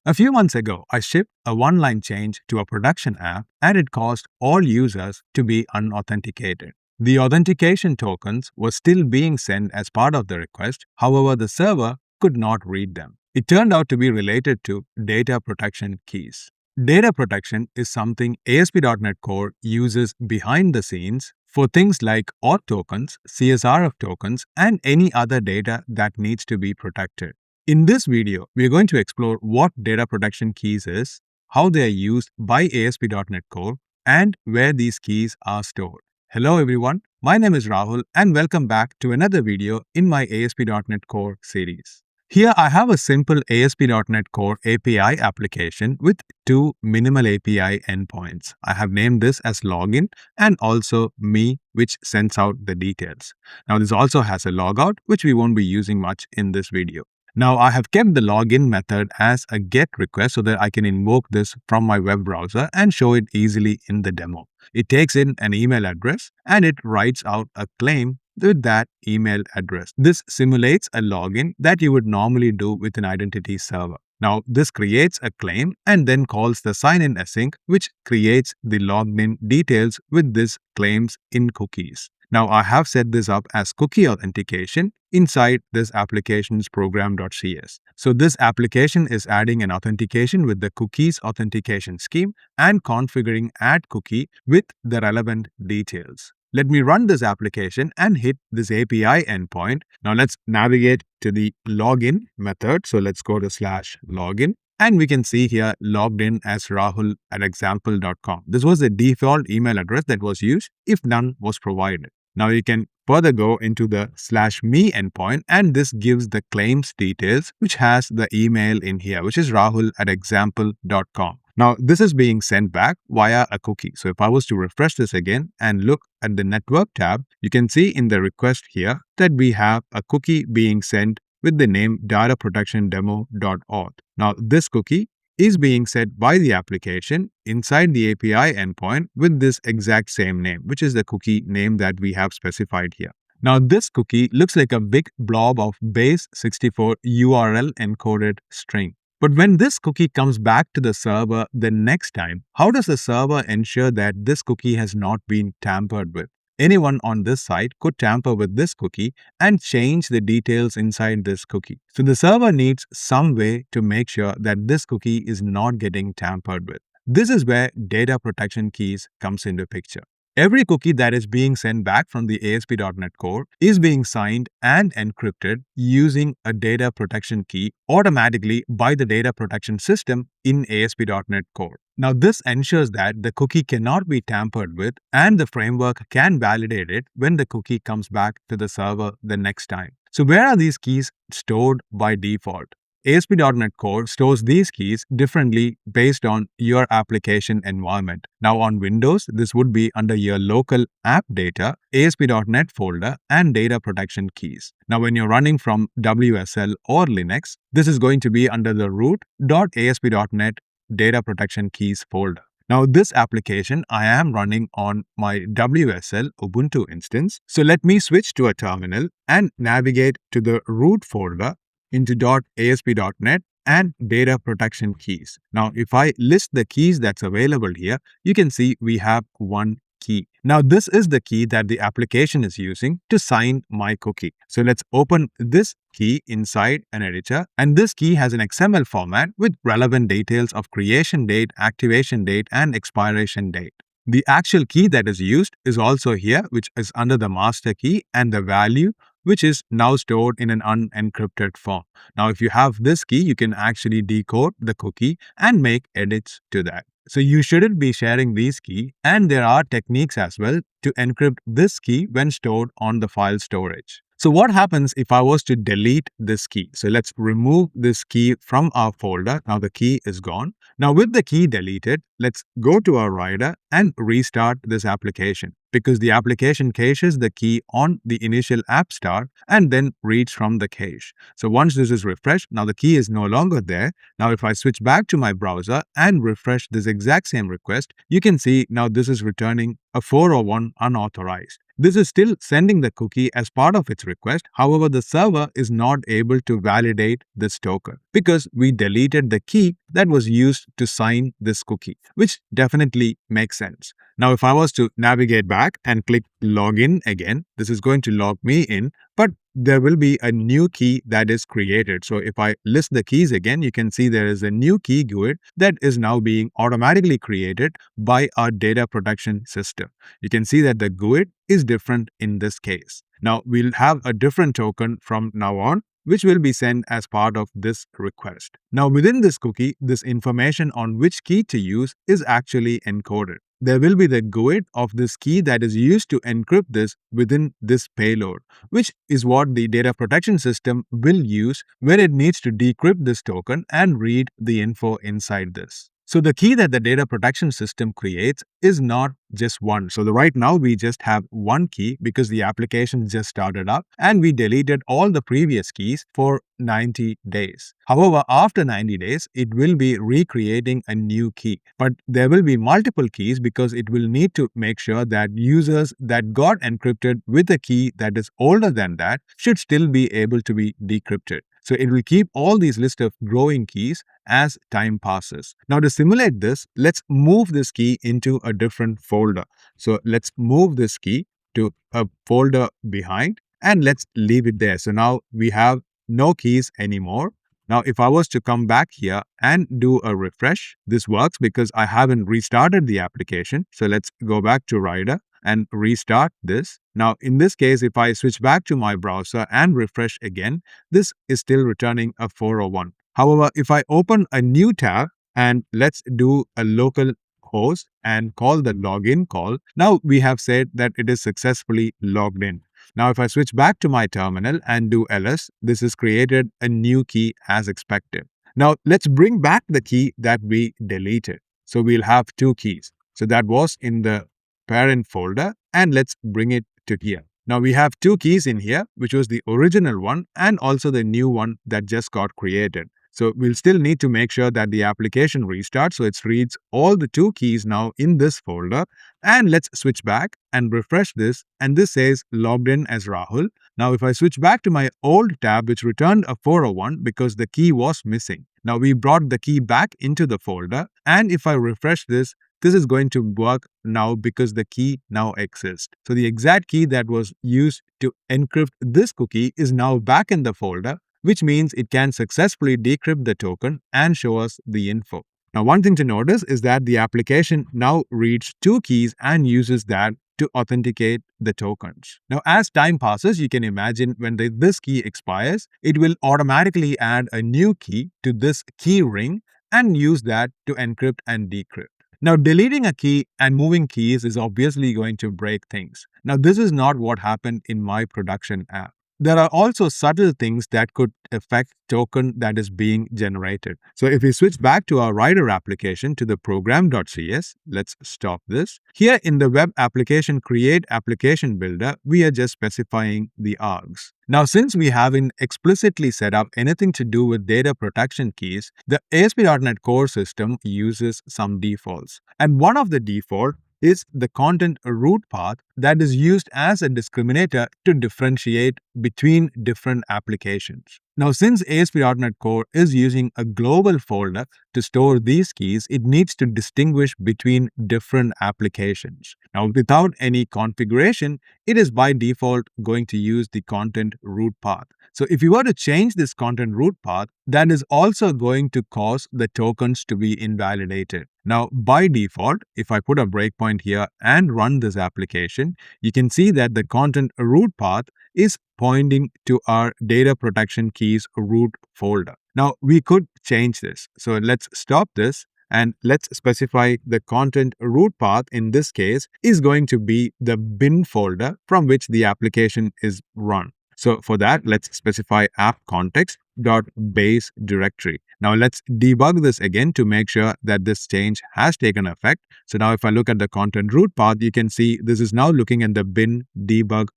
A few months ago, I shipped a one-line change to a production app and it caused all users to be unauthenticated. The authentication tokens were still being sent as part of the request, however, the server could not read them. It turned out to be related to data protection keys. Data protection is something ASP.NET Core uses behind the scenes for things like auth tokens, CSRF tokens, and any other data that needs to be protected. In this video, we are going to explore what data protection keys is, how they are used by ASP.NET Core, and where these keys are stored. Hello everyone, my name is Rahul and welcome back to another video in my ASP.NET Core series. Here I have a simple ASP.NET Core API application with two minimal API endpoints. I have named this as login and also me, which sends out the details. Now this also has a logout, which we won't be using much in this video. Now I have kept the login method as a GET request so that I can invoke this from my web browser and show it easily in the demo. It takes in an email address and it writes out a claim with that email address. This simulates a login that you would normally do with an identity server. Now this creates a claim and then calls the sign-in async, which creates the login details with this claims in cookies. Now I have set this up as cookie authentication inside this application's program.cs. So this application is adding an authentication with the cookies authentication scheme and configuring add cookie with the relevant details. Let me run this application and hit this API endpoint. Now let's navigate to the login method. So let's go to /login. And we can see here logged in as rahul@example.com. This was the default email address that was used if none was provided. Now you can further go into the /me endpoint and this gives the claims details which has the email in here, which is rahul@example.com. Now this is being sent back via a cookie. So if I was to refresh this again and look at the network tab, you can see in the request here that we have a cookie being sent with the name dataprotection-demo.auth. Now this cookie is being set by the application inside the API endpoint with this exact same name, which is the cookie name that we have specified here. Now this cookie looks like a big blob of base64 URL encoded string. But when this cookie comes back to the server the next time, how does the server ensure that this cookie has not been tampered with? Anyone on this site could tamper with this cookie and change the details inside this cookie. So the server needs some way to make sure that this cookie is not getting tampered with. This is where data protection keys comes into picture. Every cookie that is being sent back from the ASP.NET Core is being signed and encrypted using a data protection key automatically by the data protection system in ASP.NET Core. Now this ensures that the cookie cannot be tampered with and the framework can validate it when the cookie comes back to the server the next time. So where are these keys stored by default? ASP.NET Core stores these keys differently based on your application environment. Now on Windows, this would be under your local app data, ASP.NET folder, and data protection keys. Now when you're running from WSL or Linux, this is going to be under the root.asp.NET data protection keys folder. Now this application I am running on my WSL Ubuntu instance. So let me switch to a terminal and navigate to the root folder into .asp.NET and data protection keys. Now, if I list the keys that's available here, you can see we have one key. Now, this is the key that the application is using to sign my cookie. So let's open this key inside an editor. And this key has an XML format with relevant details of creation date, activation date, and expiration date. The actual key that is used is also here, which is under the master key, and the value which is now stored in an unencrypted form. Now, if you have this key, you can actually decode the cookie and make edits to that. So you shouldn't be sharing these keys, and there are techniques as well to encrypt this key when stored on the file storage. So what happens if I was to delete this key? So let's remove this key from our folder. Now the key is gone. Now with the key deleted, let's go to our writer and restart this application, because the application caches the key on the initial app start and then reads from the cache. So once this is refreshed, now the key is no longer there. Now if I switch back to my browser and refresh this exact same request, you can see now this is returning a 401 unauthorized. This is still sending the cookie as part of its request. However, the server is not able to validate this token because we deleted the key that was used to sign this cookie, which definitely makes sense. Now, if I was to navigate back and click login again, this is going to log me in, but there will be a new key that is created. So if I list the keys again, you can see there is a new key GUID that is now being automatically created by our data protection system. You can see that the GUID is different in this case. Now we'll have a different token from now on, which will be sent as part of this request. Now within this cookie, this information on which key to use is actually encoded. There will be the GUID of this key that is used to encrypt this within this payload, which is what the data protection system will use when it needs to decrypt this token and read the info inside this. So the key that the data protection system creates is not just one. So right now we just have one key because the application just started up and we deleted all the previous keys for 90 days. However, after 90 days, it will be recreating a new key. But there will be multiple keys because it will need to make sure that users that got encrypted with a key that is older than that should still be able to be decrypted. So it will keep all these list of growing keys as time passes. Now to simulate this, let's move this key into a different folder. So let's move this key to a folder behind and let's leave it there. So now we have no keys anymore. Now, if I was to come back here and do a refresh, this works because I haven't restarted the application. So let's go back to Rider and restart this. Now, in this case, if I switch back to my browser and refresh again, this is still returning a 401. However, if I open a new tab and let's do a local host and call the login call, now we have said that it is successfully logged in. Now, if I switch back to my terminal and do ls, this has created a new key as expected. Now, let's bring back the key that we deleted. So we'll have two keys. So that was in the parent folder and let's bring it to here. Now we have two keys in here, which was the original one and also the new one that just got created. So we'll still need to make sure that the application restarts. So it reads all the two keys now in this folder. And let's switch back and refresh this. And this says logged in as Rahul. Now, if I switch back to my old tab, which returned a 401 because the key was missing. Now we brought the key back into the folder. And if I refresh this, this is going to work now because the key now exists. So the exact key that was used to encrypt this cookie is now back in the folder, which means it can successfully decrypt the token and show us the info. Now, one thing to notice is that the application now reads two keys and uses that to authenticate the tokens. Now, as time passes, you can imagine when this key expires, it will automatically add a new key to this key ring and use that to encrypt and decrypt. Now, deleting a key and moving keys is obviously going to break things. Now, this is not what happened in my production app. There are also subtle things that could affect token that is being generated. So if we switch back to our Rider application to the program.cs, let's stop this. Here in the web application create application builder, we are just specifying the args. Now, since we haven't explicitly set up anything to do with data protection keys, the ASP.NET Core system uses some defaults. And one of the default is the content root path that is used as a discriminator to differentiate between different applications. Now, since ASP.NET Core is using a global folder to store these keys, it needs to distinguish between different applications. Now, without any configuration, it is by default going to use the content root path. So if you were to change this content root path, that is also going to cause the tokens to be invalidated. Now, by default, if I put a breakpoint here and run this application, you can see that the content root path is pointing to our data protection keys root folder. Now, we could change this. So let's stop this and let's specify the content root path in this case is going to be the bin folder from which the application is run. So for that, let's specify app context.base directory. Now let's debug this again to make sure that this change has taken effect. So now if I look at the content root path, you can see this is now looking at the bin debug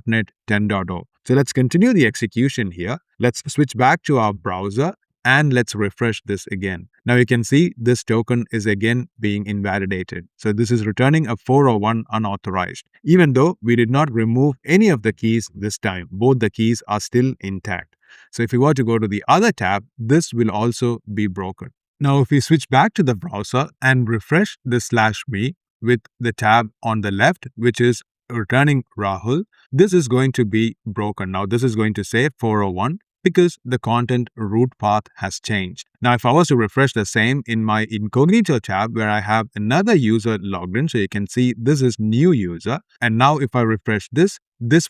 .NET 10.0. So let's continue the execution here. Let's switch back to our browser and let's refresh this again. Now you can see this token is again being invalidated. So this is returning a 401 unauthorized. Even though we did not remove any of the keys this time, both the keys are still intact. So if you were to go to the other tab, this will also be broken. Now if we switch back to the browser and refresh the /me with the tab on the left, which is returning Rahul, this is going to be broken. Now this is going to say 401 because the content root path has changed. Now, if I was to refresh the same in my incognito tab where I have another user logged in, so you can see this is new user. And now if I refresh this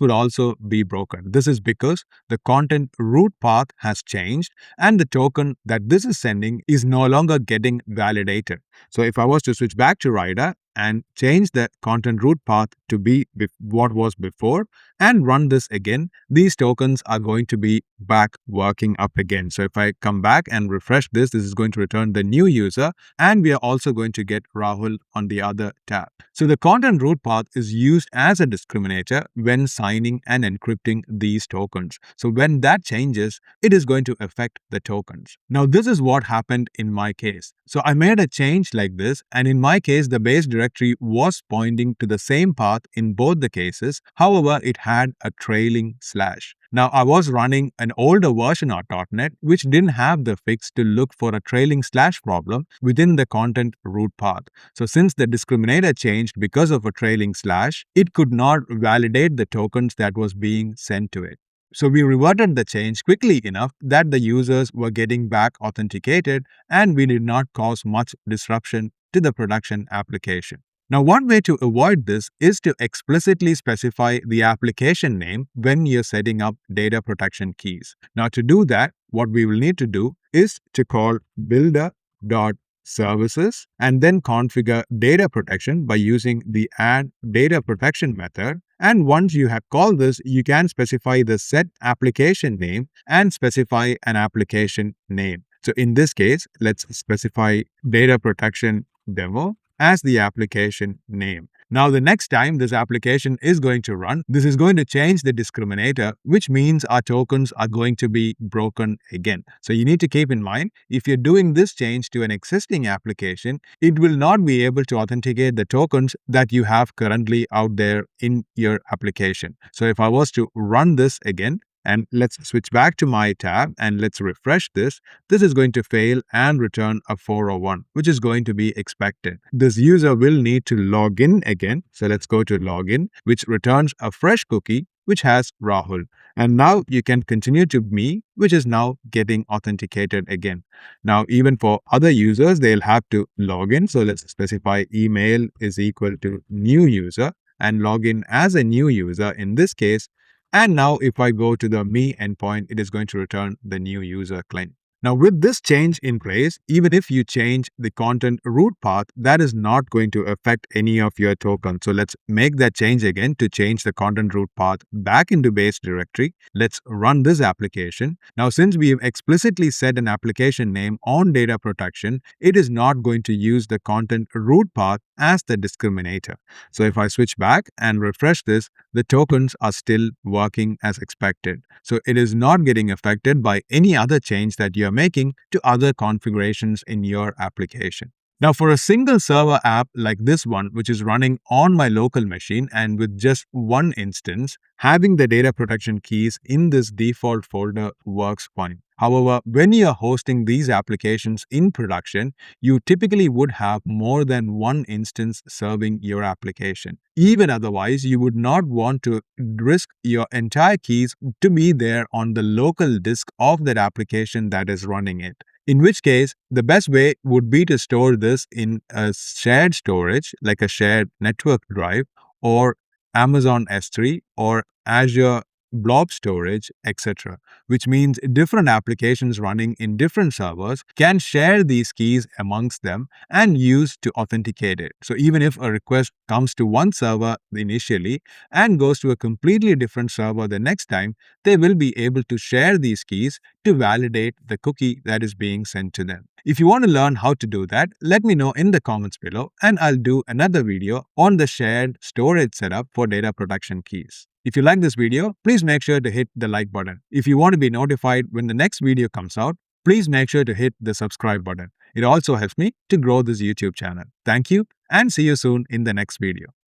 will also be broken. This is because the content root path has changed and the token that this is sending is no longer getting validated. So if I was to switch back to Rider and change the content root path to be what was before and run this again, these tokens are going to be back working up again. So if I come back and refresh this is going to return the new user, and we are also going to get Rahul on the other tab. So the content root path is used as a discriminator when signing and encrypting these tokens. So when that changes, it is going to affect the tokens. Now this is what happened in my case. So I made a change like this, and in my case the base directory was pointing to the same path in both the cases. However, it had a trailing slash. Now, I was running an older version of dotnet which didn't have the fix to look for a trailing slash problem within the content root path. So since the discriminator changed because of a trailing slash, it could not validate the tokens that was being sent to it. So we reverted the change quickly enough that the users were getting back authenticated and we did not cause much disruption to the production application. Now, one way to avoid this is to explicitly specify the application name when you're setting up data protection keys. Now, to do that, what we will need to do is to call builder.services and then configure data protection by using the add data protection method. And once you have called this, you can specify the set application name and specify an application name. So in this case, let's specify data protection demo as the application name. Now, the next time this application is going to run, this is going to change the discriminator, which means our tokens are going to be broken again. So you need to keep in mind, if you're doing this change to an existing application, it will not be able to authenticate the tokens that you have currently out there in your application. So if I was to run this again, and let's switch back to my tab and let's refresh this. This is going to fail and return a 401, which is going to be expected. This user will need to log in again. So let's go to login, which returns a fresh cookie, which has Rahul. And now you can continue to me, which is now getting authenticated again. Now, even for other users, they'll have to log in. So let's specify email is equal to new user and log in as a new user in this case. And now if I go to the me endpoint, it is going to return the new user claim. Now with this change in place, even if you change the content root path, that is not going to affect any of your tokens. So let's make that change again to change the content root path back into base directory. Let's run this application. Now since we have explicitly set an application name on data protection, it is not going to use the content root path as the discriminator. So if I switch back and refresh this, the tokens are still working as expected. So it is not getting affected by any other change that you are making to other configurations in your application. Now, for a single server app like this one, which is running on my local machine and with just one instance, having the data protection keys in this default folder works fine. However, when you are hosting these applications in production, you typically would have more than one instance serving your application. Even otherwise, you would not want to risk your entire keys to be there on the local disk of that application that is running it. In which case, the best way would be to store this in a shared storage, like a shared network drive, or Amazon S3, or Azure blob storage, etc., which means different applications running in different servers can share these keys amongst them and use to authenticate it. So even if a request comes to one server initially and goes to a completely different server the next time, they will be able to share these keys to validate the cookie that is being sent to them. If you want to learn how to do that, let me know in the comments below and I'll do another video on the shared storage setup for data protection keys. If you like this video, please make sure to hit the like button. If you want to be notified when the next video comes out, Please make sure to hit the subscribe button. It also helps me to grow this YouTube channel. Thank you and see you soon in the next video.